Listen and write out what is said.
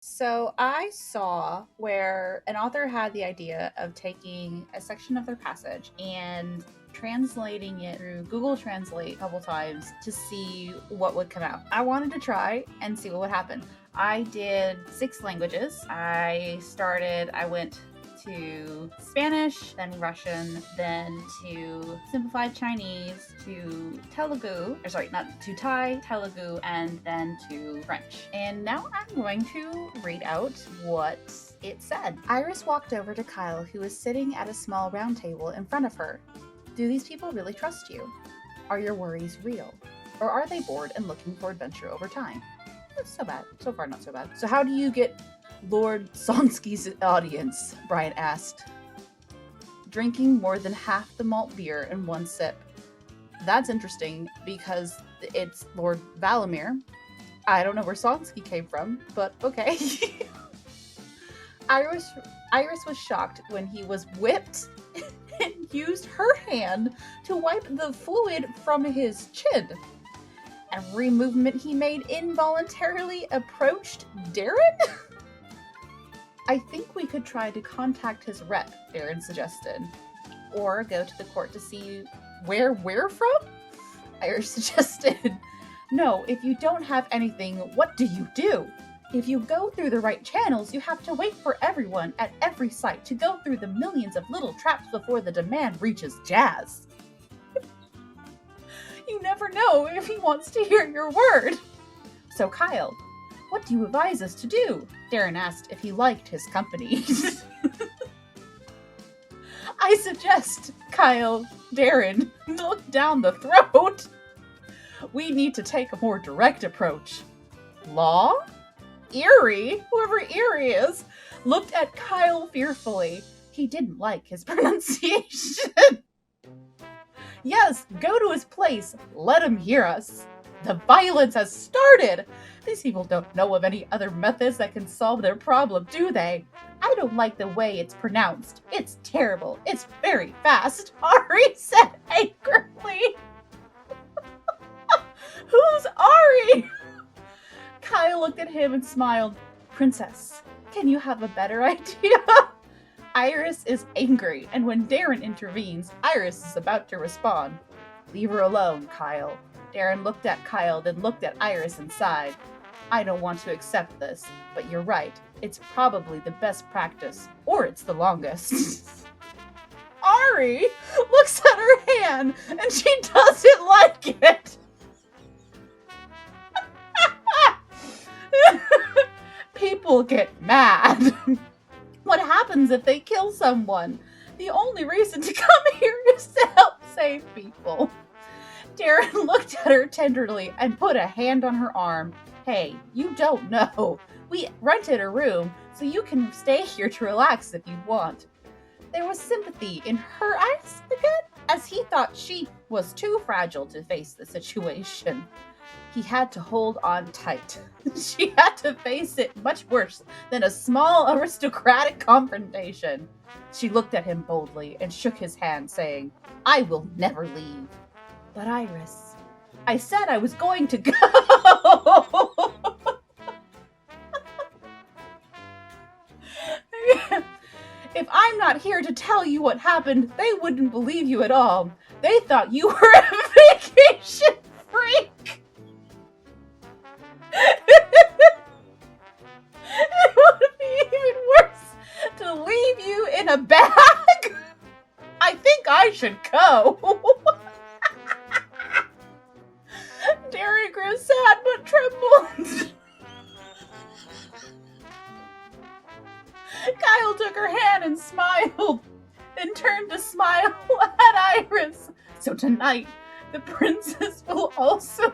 So I saw where an author had the idea of taking a section of their passage and translating it through Google Translate a couple times to see what would come out. I wanted to try and see what would happen. I did 6 languages. I went to Spanish, then Russian, then to simplified Chinese, to to Thai, Telugu, and then to French. And now I'm going to read out what it said. Iris walked over to Kyle, who was sitting at a small round table in front of her. Do these people really trust you? Are your worries real? Or are they bored and looking for adventure over time? That's so bad. So far, not so bad. So how do you get Lord Sonsky's audience? Brian asked. Drinking more than half the malt beer in one sip. That's interesting because it's Lord Valamir. I don't know where Sonsky came from, but okay. Iris was shocked when he was whipped and used her hand to wipe the fluid from his chin. Every movement he made involuntarily approached Darren? I think we could try to contact his rep, Darren suggested. Or go to the court to see where we're from? Iris suggested. No, if you don't have anything, what do you do? If you go through the right channels, you have to wait for everyone at every site to go through the millions of little traps before the demand reaches Jazz. You never know if he wants to hear your word. So Kyle, what do you advise us to do? Darren asked if he liked his company. I suggest, Kyle, Darren, look down the throat. We need to take a more direct approach. Law? Erie, whoever Erie is, looked at Kyle fearfully. He didn't like his pronunciation. Yes, go to his place. Let him hear us. The violence has started. These people don't know of any other methods that can solve their problem, do they? I don't like the way it's pronounced. It's terrible. It's very fast, Ari said angrily. Who's Ari? Kyle looked at him and smiled. Princess, can you have a better idea? Iris is angry, and when Darren intervenes, Iris is about to respond. Leave her alone, Kyle. Darren looked at Kyle, then looked at Iris and sighed. I don't want to accept this, but you're right. It's probably the best practice, or it's the longest. Ari looks at her hand, and she doesn't like it. People get mad. What happens if they kill someone? The only reason to come here is to help save people. Darren looked at her tenderly and put a hand on her arm. Hey, you don't know. We rented a room, so you can stay here to relax if you want. There was sympathy in her eyes again, as he thought she was too fragile to face the situation. He had to hold on tight. She had to face it much worse than a small aristocratic confrontation. She looked at him boldly and shook his hand, saying, I will never leave. But Iris, I said I was going to go. If I'm not here to tell you what happened, they wouldn't believe you at all. They thought you were a vacation freak. It would be even worse to leave you in a bag. I think I should go. Darren grew sad but trembled. Kyle took her hand and smiled, then turned to smile at Iris. So tonight, the princess will also